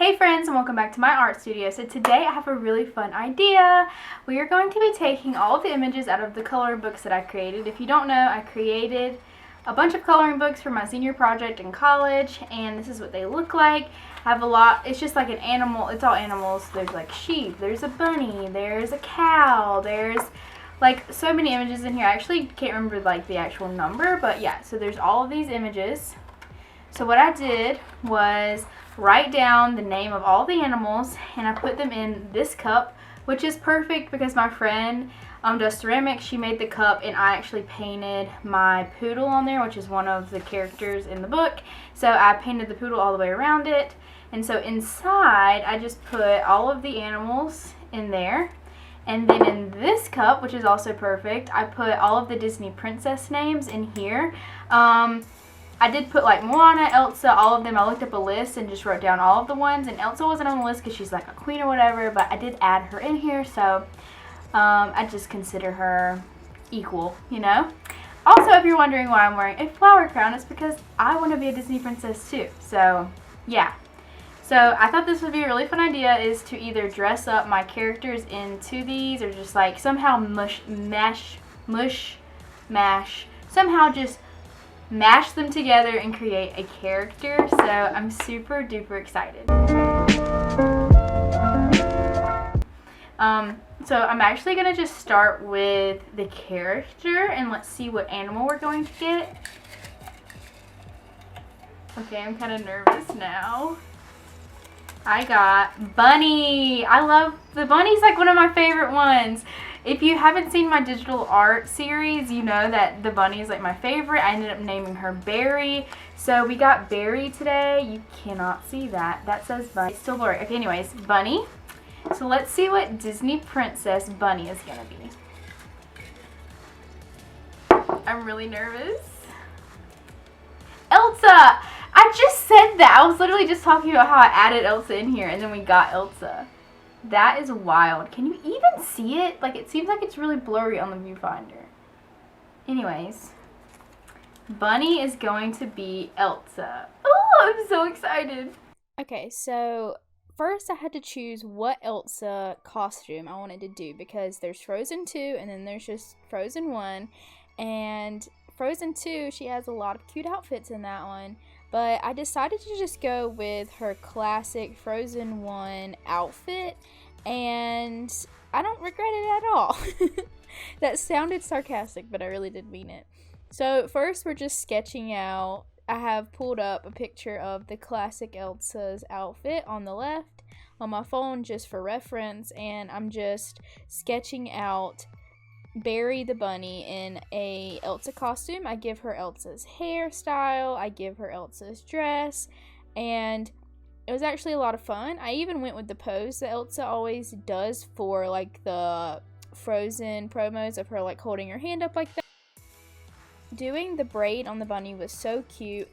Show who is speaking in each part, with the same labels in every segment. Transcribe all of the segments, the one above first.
Speaker 1: Hey friends, and welcome back to my art studio. So today I have a really fun idea. We are going to be taking all of the images out of the coloring books that I created. If you don't know, I created a bunch of coloring books for my senior project in college, and this is what they look like. I have a lot, it's just like an animal, it's all animals. There's like sheep, there's a bunny, there's a cow, there's like so many images in here. I actually can't remember like the actual number, but yeah, so there's all of these images. So what I did was write down the name of all the animals, and I put them in this cup, which is perfect because my friend does ceramics. She made the cup, and I actually painted my poodle on there, which is one of the characters in the book. So I painted the poodle all the way around it, and so inside I just put all of the animals in there. And then in this cup, which is also perfect, I put all of the Disney princess names in here. I did put like Moana, Elsa, all of them. I looked up a list and just wrote down all of the ones. And Elsa wasn't on the list because she's like a queen or whatever, but I did add her in here, so I just consider her equal, you know? Also, if you're wondering why I'm wearing a flower crown, it's because I want to be a Disney princess too. So, yeah. So I thought this would be a really fun idea, is to either dress up my characters into these or just like somehow somehow just mash them together and create a character. So I'm super duper excited. So I'm actually gonna just start with the character, and let's see what animal we're going to get. Okay, I'm kind of nervous now. I got Bunny. I love the bunny's like one of my favorite ones. If you haven't seen my digital art series, you know that the bunny is like my favorite. I ended up naming her Berry. So we got Berry today. You cannot see that. That says Bunny. It's still blurry. Okay, anyways, Bunny. So let's see what Disney Princess Bunny is going to be. I'm really nervous. Elsa! I just said that. I was literally just talking about how I added Elsa in here, and then we got Elsa. That is wild. Can you even see it? Like, it seems like it's really blurry on the viewfinder. Anyways, Bunny is going to be Elsa. Oh, I'm so excited.
Speaker 2: Okay, so first I had to choose what Elsa costume I wanted to do, because there's Frozen 2 and then there's just Frozen 1. And Frozen 2, she has a lot of cute outfits in that one. But I decided to just go with her classic Frozen 1 outfit, and I don't regret it at all. That sounded sarcastic, but I really did mean it. So first we're just sketching out. I have pulled up a picture of the classic Elsa's outfit on the left on my phone just for reference, and I'm just sketching out Berry the bunny in a Elsa costume. I give her Elsa's hairstyle, I give her Elsa's dress, and it was actually a lot of fun. I even went with the pose that Elsa always does for like the Frozen promos of her like holding her hand up like that. Doing the braid on the bunny was so cute.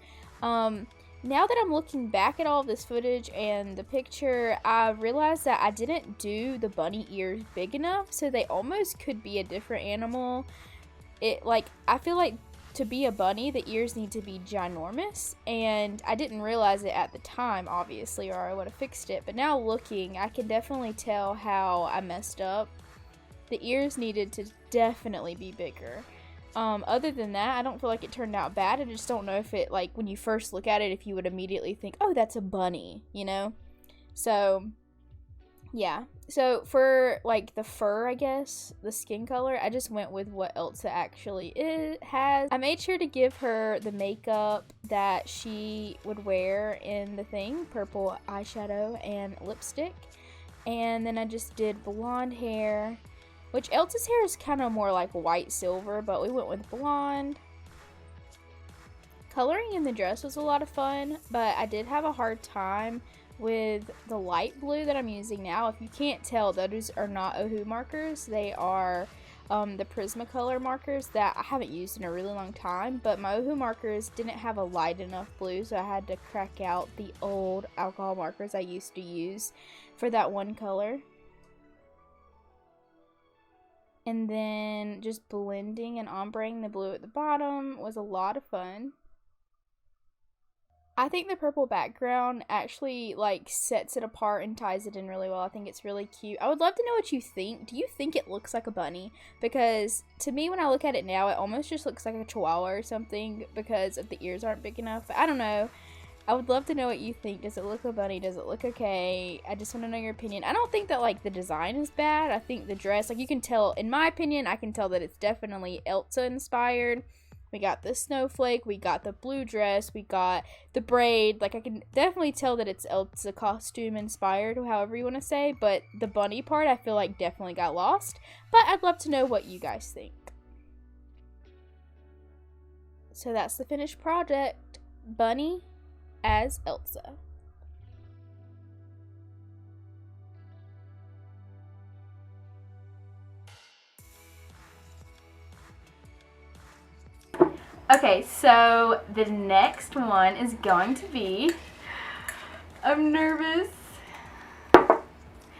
Speaker 2: Now that I'm looking back at all this footage and the picture, I realized that I didn't do the bunny ears big enough, so they almost could be a different animal. I feel like to be a bunny, the ears need to be ginormous, and I didn't realize it at the time, obviously, or I would have fixed it. But now looking, I can definitely tell how I messed up. The ears needed to definitely be bigger. Other than that, I don't feel like it turned out bad. I just don't know if it, like, when you first look at it, if you would immediately think, oh, that's a bunny, you know? So, yeah. So, for, like, the fur, I guess, the skin color, I just went with what Elsa actually has. I made sure to give her the makeup that she would wear in the thing, purple eyeshadow and lipstick. And then I just did blonde hair, which Elsa's hair is kind of more like white silver, but we went with blonde. Coloring in the dress was a lot of fun, but I did have a hard time with the light blue that I'm using now. If you can't tell, those are not Ohu markers. They are the Prismacolor markers that I haven't used in a really long time, but my Ohu markers didn't have a light enough blue, so I had to crack out the old alcohol markers I used to use for that one color. And then just blending and ombreing the blue at the bottom was a lot of fun. I think the purple background actually like sets it apart and ties it in really well. I think it's really cute. I would love to know what you think. Do you think it looks like a bunny? Because to me, when I look at it now, it almost just looks like a chihuahua or something because of the ears aren't big enough. I don't know. I would love to know what you think. Does it look like a bunny? Does it look okay? I just want to know your opinion. I don't think that like the design is bad. I think the dress, like you can tell, in my opinion, I can tell that it's definitely Elsa inspired. We got the snowflake, we got the blue dress, we got the braid. Like, I can definitely tell that it's Elsa costume inspired, however you want to say. But the bunny part, I feel like definitely got lost. But I'd love to know what you guys think. So that's the finished project. Bunny as Elsa.
Speaker 1: Okay, so the next one is going to be, I'm nervous.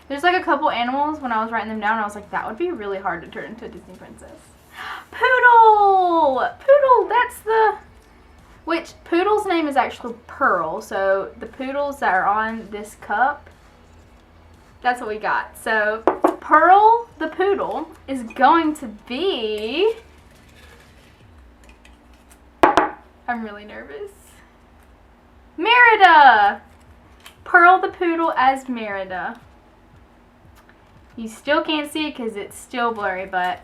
Speaker 1: There's like a couple animals, when I was writing them down, I was like, that would be really hard to turn into a Disney princess. Poodle! Poodle, that's the, which Poodle's name is actually Pearl, so the poodles that are on this cup, that's what we got. So Pearl the poodle is going to be, I'm really nervous, Merida! Pearl the poodle as Merida. You still can't see it because it's still blurry, but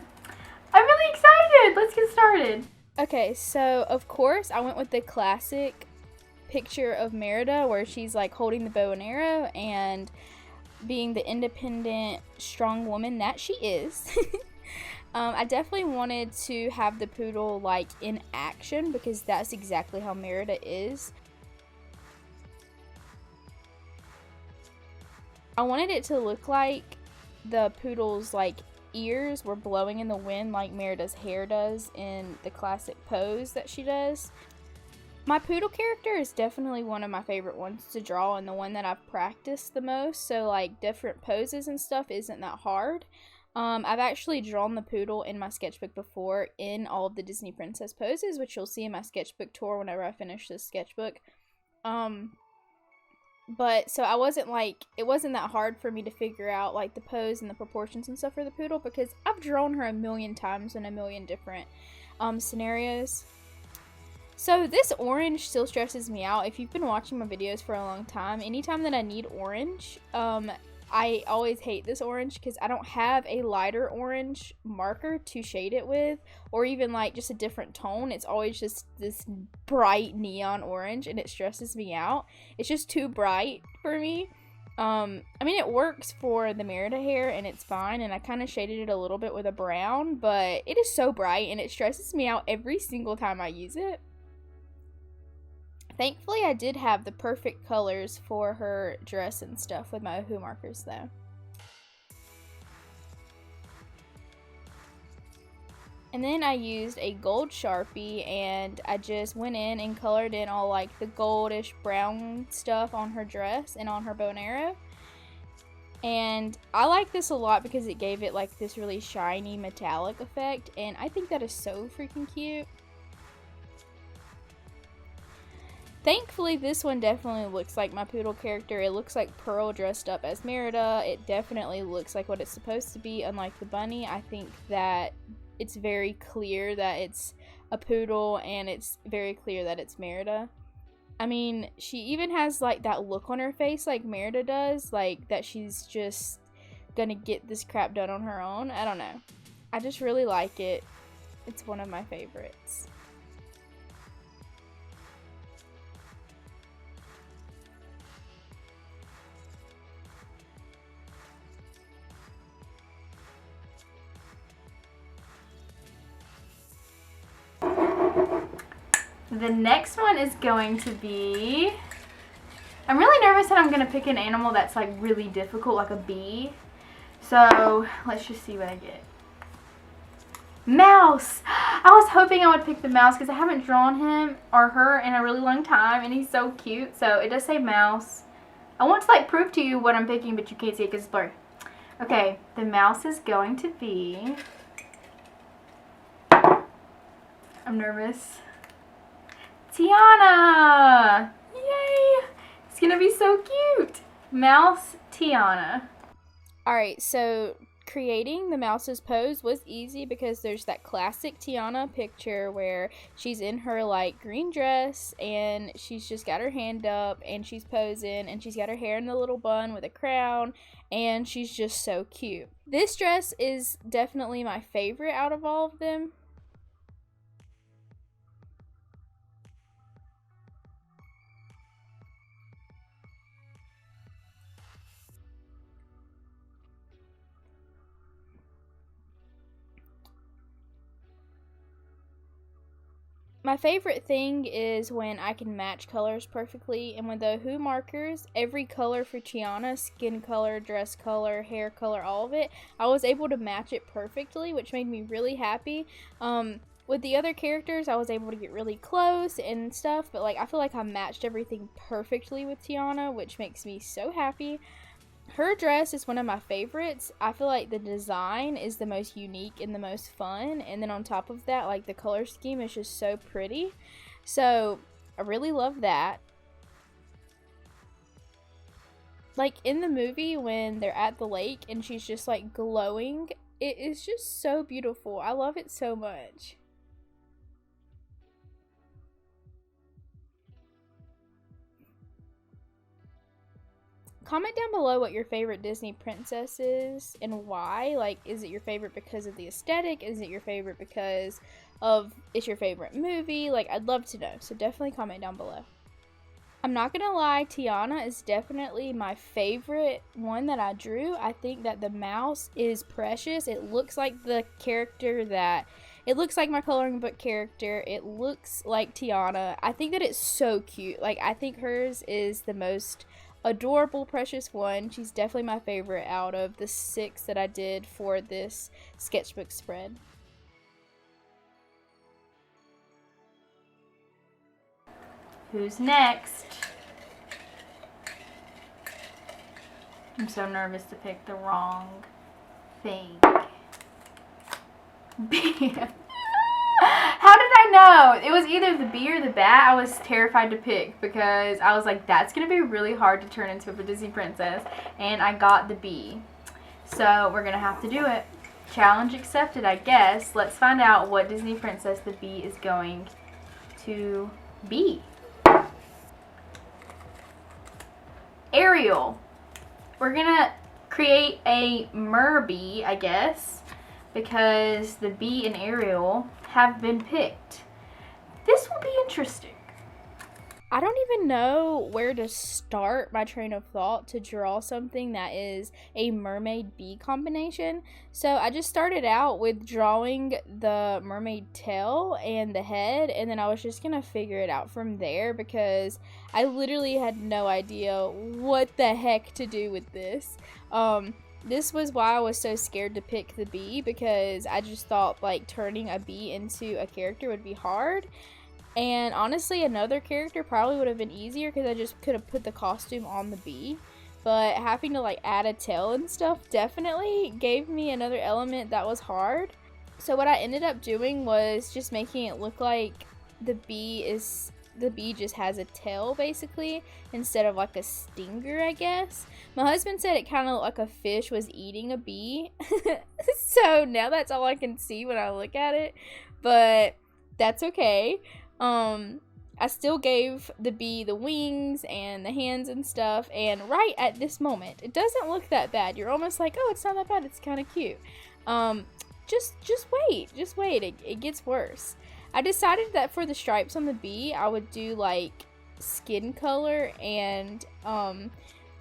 Speaker 1: I'm really excited. Let's get started.
Speaker 2: Okay, so of course I went with the classic picture of Merida where she's like holding the bow and arrow and being the independent, strong woman that she is. I definitely wanted to have the poodle like in action because that's exactly how Merida is. I wanted it to look like the poodle's like ears were blowing in the wind like Merida's hair does in the classic pose that she does. My poodle character is definitely one of my favorite ones to draw and the one that I've practiced the most, so like different poses and stuff isn't that hard. I've actually drawn the poodle in my sketchbook before in all of the Disney princess poses, which you'll see in my sketchbook tour whenever I finish this sketchbook. But so I wasn't like, it wasn't that hard for me to figure out like the pose and the proportions and stuff for the poodle because I've drawn her a million times in a million different scenarios. So this orange still stresses me out. If you've been watching my videos for a long time, anytime that I need orange, I always hate this orange because I don't have a lighter orange marker to shade it with or even like just a different tone. It's always just this bright neon orange and it stresses me out. It's just too bright for me. I mean, it works for the Merida hair and it's fine, and I kind of shaded it a little bit with a brown, but it is so bright and it stresses me out every single time I use it. Thankfully, I did have the perfect colors for her dress and stuff with my Ohu markers, though. And then I used a gold Sharpie, and I just went in and colored in all, like, the goldish brown stuff on her dress and on her bow and arrow. And I like this a lot because it gave it, like, this really shiny metallic effect, and I think that is so freaking cute. Thankfully, this one definitely looks like my poodle character. It looks like Pearl dressed up as Merida. It definitely looks like what it's supposed to be, unlike the bunny. I think that it's very clear that it's a poodle, and it's very clear that it's Merida. I mean, she even has, like, that look on her face like Merida does, like, that she's just gonna get this crap done on her own. I don't know. I just really like it. It's one of my favorites.
Speaker 1: The next one is going to be, I'm really nervous that I'm going to pick an animal that's like really difficult, like a bee. So let's just see what I get. Mouse! I was hoping I would pick the mouse because I haven't drawn him or her in a really long time and he's so cute. So it does say mouse. I want to like prove to you what I'm picking, but you can't see it because it's blurry. Okay, the mouse is going to be, I'm nervous, Tiana! It's gonna be so cute. Mouse Tiana.
Speaker 2: Alright, so creating the mouse's pose was easy because there's that classic Tiana picture where she's in her like green dress and she's just got her hand up and she's posing and she's got her hair in the little bun with a crown and she's just so cute. This dress is definitely my favorite out of all of them. My favorite thing is when I can match colors perfectly, and with the Who markers, every color for Tiana, skin color, dress color, hair color, all of it, I was able to match it perfectly, which made me really happy. With the other characters, I was able to get really close and stuff, but like I feel like I matched everything perfectly with Tiana, which makes me so happy. Her dress is one of my favorites. I feel like the design is the most unique and the most fun. And then on top of that, like the color scheme is just so pretty. So I really love that. Like in the movie when they're at the lake and she's just like glowing, it is just so beautiful. I love it so much. Comment down below what your favorite Disney princess is and why. Like, is it your favorite because of the aesthetic? Is it your favorite because of it's your favorite movie? Like, I'd love to know. So definitely comment down below. I'm not gonna lie, Tiana is definitely my favorite one that I drew. I think that the mouse is precious. It looks like the character that it looks like my coloring book character. It looks like Tiana. I think that it's so cute. Like, I think hers is the most adorable, precious one. She's definitely my favorite out of the 6 that I did for this sketchbook spread.
Speaker 1: Who's next? I'm so nervous to pick the wrong thing. B. How did I know? It was either the bee or the bat. I was terrified to pick because I was like, that's going to be really hard to turn into a Disney princess. And I got the bee. So we're going to have to do it. Challenge accepted, I guess. Let's find out what Disney princess the bee is going to be. Ariel. We're going to create a mer-bee, I guess, because the bee and Ariel have been picked. This will be interesting.
Speaker 2: I don't even know where to start my train of thought to draw something that is a mermaid bee combination. So I just started out with drawing the mermaid tail and the head, and then I was just gonna figure it out from there because I literally had no idea what the heck to do with this. This was why I was so scared to pick the bee, because I just thought like turning a bee into a character would be hard. And honestly, another character probably would have been easier because I just could have put the costume on the bee. But having to like add a tail and stuff definitely gave me another element that was hard. So what I ended up doing was just making it look like the bee just has a tail basically instead of like a stinger, I guess. My husband said it kind of looked like a fish was eating a bee. So now that's all I can see when I look at it. But that's okay. I still gave the bee the wings and the hands and stuff, and right at this moment, it doesn't look that bad. You're almost like, oh, it's not that bad, it's kind of cute. Just wait, it gets worse. I decided that for the stripes on the bee, I would do like skin color, and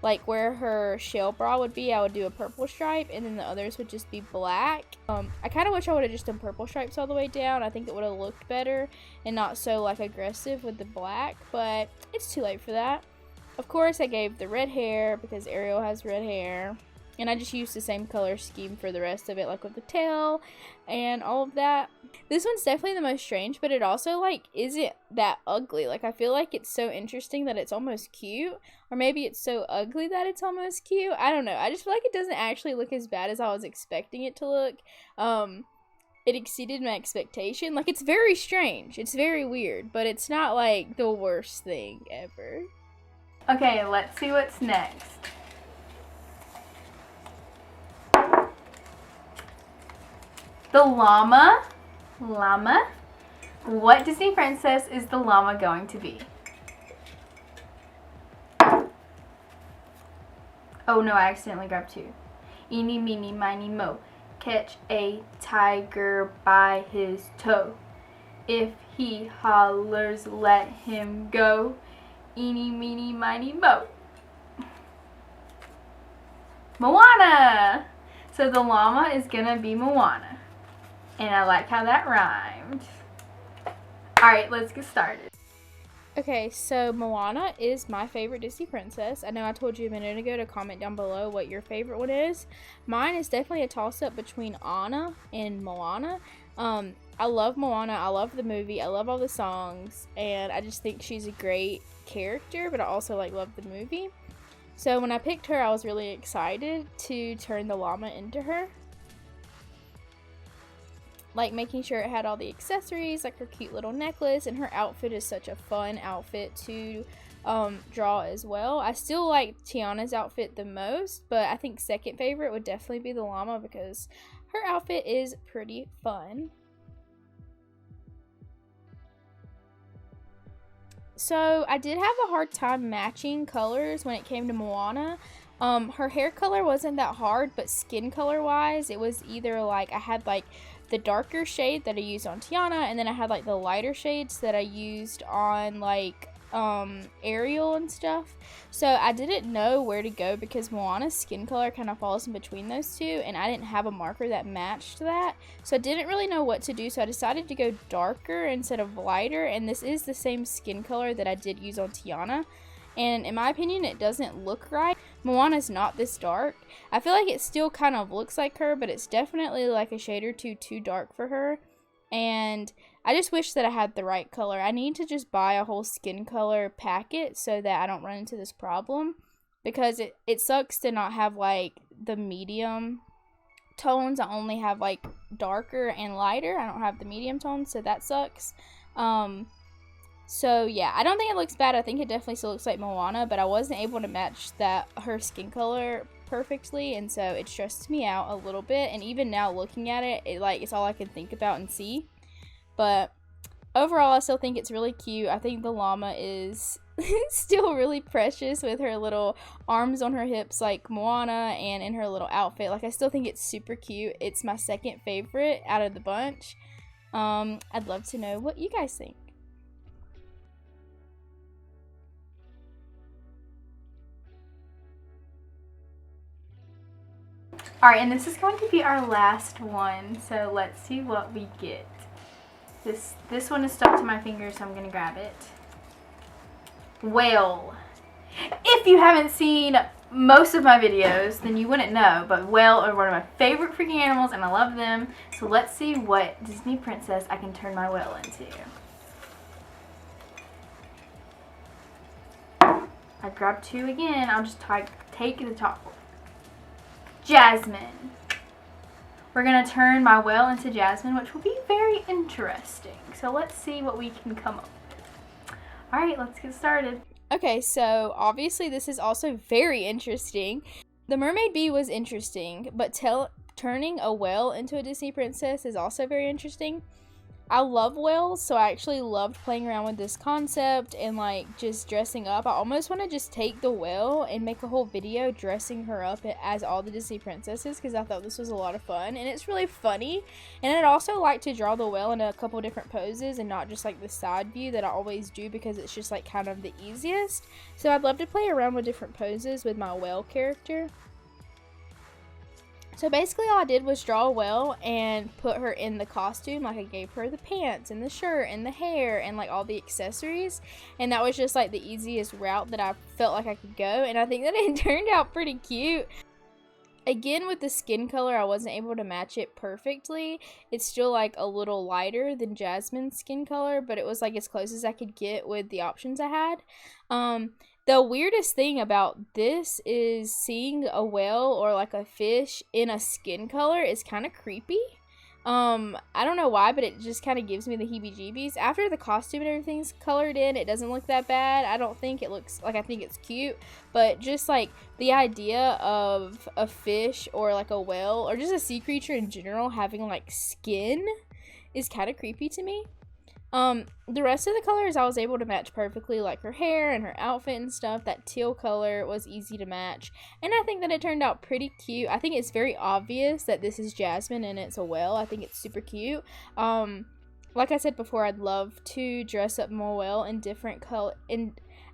Speaker 2: like where her shell bra would be, I would do a purple stripe, and then the others would just be black. I kind of wish I would have just done purple stripes all the way down. I think it would have looked better and not so like aggressive with the black, but it's too late for that. Of course, I gave the red hair because Ariel has red hair, and I just used the same color scheme for the rest of it, like with the tail and all of that. This one's definitely the most strange, but it also like isn't that ugly. Like I feel like it's so interesting that it's almost cute, or maybe it's so ugly that it's almost cute. I don't know. I just feel like it doesn't actually look as bad as I was expecting it to look. It exceeded my expectation. Like, it's very strange. It's very weird, but it's not like the worst thing ever.
Speaker 1: Okay, let's see what's next. The llama. Llama. What Disney princess is the llama going to be? Oh no, I accidentally grabbed two. Eeny, meeny, miny, mo. Catch a tiger by his toe. If he hollers, let him go. Eeny, meeny, miny, mo. Moana! So the llama is gonna be Moana. And I like how that rhymed. Alright, let's get started.
Speaker 2: Okay, so Moana is my favorite Disney princess. I know I told you a minute ago to comment down below what your favorite one is. Mine is definitely a toss-up between Anna and Moana. I love Moana. I love the movie. I love all the songs. And I just think she's a great character, but I also love the movie. So when I picked her, I was really excited to turn the llama into her. Making sure it had all the accessories, like her cute little necklace, and her outfit is such a fun outfit to draw as well. I still like Tiana's outfit the most, but I think second favorite would definitely be the llama because her outfit is pretty fun. So I did have a hard time matching colors when it came to Moana. Her hair color wasn't that hard, but skin color wise, it was either I had the darker shade that I used on Tiana, and then I had the lighter shades that I used on Ariel and stuff. So I didn't know where to go because Moana's skin color kind of falls in between those two, and I didn't have a marker that matched that. So I didn't really know what to do, so I decided to go darker instead of lighter, and this is the same skin color that I did use on Tiana. And in my opinion, it doesn't look right. Moana's not this dark. I feel like it still kind of looks like her, but it's definitely a shade or two too dark for her. And I just wish that I had the right color. I need to just buy a whole skin color packet so that I don't run into this problem. Because it sucks to not have the medium tones. I only have darker and lighter. I don't have the medium tones, so that sucks. So yeah, I don't think it looks bad. I think it definitely still looks like Moana, but I wasn't able to match her skin color perfectly, and so it stressed me out a little bit. And even now looking at it, it's all I can think about and see. But overall, I still think it's really cute. I think the llama is still really precious with her little arms on her hips like Moana, and in her little outfit. I still think it's super cute. It's my second favorite out of the bunch. I'd love to know what you guys think.
Speaker 1: Alright, and this is going to be our last one, so let's see what we get. This one is stuck to my finger, so I'm going to grab it. Whale. If you haven't seen most of my videos, then you wouldn't know, but whale are one of my favorite freaking animals, and I love them. So let's see what Disney princess I can turn my whale into. I grabbed two again. I'll just take the top one. Jasmine. We're going to turn my whale into Jasmine, which will be very interesting. So let's see what we can come up with. Alright, let's get started.
Speaker 2: Okay, so obviously this is also very interesting. The Mermaid Bee was interesting, but turning a whale into a Disney princess is also very interesting. I love whales, so I actually loved playing around with this concept and just dressing up. I almost want to just take the whale and make a whole video dressing her up as all the Disney princesses because I thought this was a lot of fun and it's really funny. And I'd also like to draw the whale in a couple different poses and not just the side view that I always do because it's just kind of the easiest. So I'd love to play around with different poses with my whale character. So basically all I did was draw a whale and put her in the costume. I gave her the pants and the shirt and the hair and all the accessories. And that was just the easiest route that I felt like I could go. And I think that it turned out pretty cute. Again, with the skin color, I wasn't able to match it perfectly. It's still a little lighter than Jasmine's skin color, but it was as close as I could get with the options I had. The weirdest thing about this is seeing a whale or a fish in a skin color is kind of creepy. I don't know why, but it just kind of gives me the heebie-jeebies. After the costume and everything's colored in, it doesn't look that bad. I don't think it looks like, I think it's cute, but just like the idea of a fish or like a whale or just a sea creature in general having like skin is kind of creepy to me. The rest of the colors I was able to match perfectly, like her hair and her outfit and stuff. That teal color was easy to match, and I think that it turned out pretty cute. I think it's very obvious that this is Jasmine and it's a whale. I think it's super cute. Like I said before, I'd love to dress up my whale in different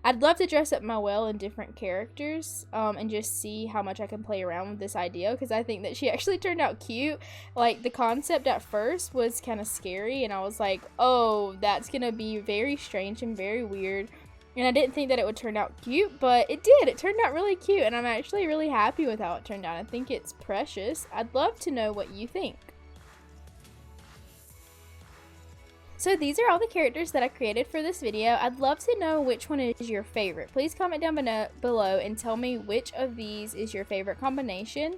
Speaker 2: I'd love to dress up my whale in different characters, and just see how much I can play around with this idea, because I think that she actually turned out cute. Like, the concept at first was kind of scary, and I was like, oh, that's gonna be very strange and very weird, and I didn't think that it would turn out cute, but it did. It turned out really cute, and I'm actually really happy with how it turned out. I think it's precious. I'd love to know what you think. So these are all the characters that I created for this video. I'd love to know which one is your favorite. Please comment down below and tell me which of these is your favorite combination.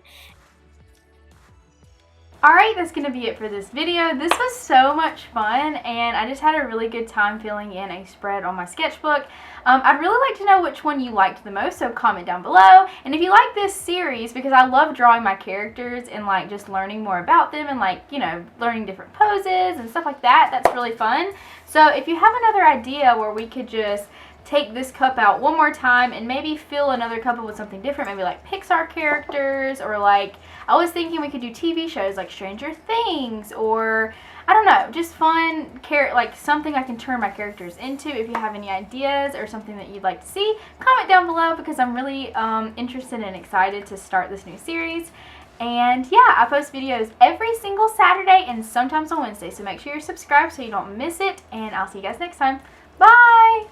Speaker 1: Alright, that's going to be it for this video. This was so much fun, and I just had a really good time filling in a spread on my sketchbook. I'd really like to know which one you liked the most, so comment down below. And if you like this series, because I love drawing my characters and like just learning more about them and like, you know, learning different poses and stuff like that, that's really fun. So if you have another idea where we could just take this cup out one more time and maybe fill another cup with something different, maybe like Pixar characters, or like I was thinking we could do TV shows like Stranger Things, or I don't know, just fun like something I can turn my characters into. If you have any ideas or something that you'd like to see, comment down below, because I'm really interested and excited to start this new series. And yeah, I post videos every single Saturday and sometimes on Wednesday, so make sure you're subscribed so you don't miss it, and I'll see you guys next time. Bye!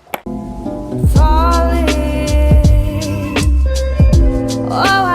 Speaker 3: Falling. Oh,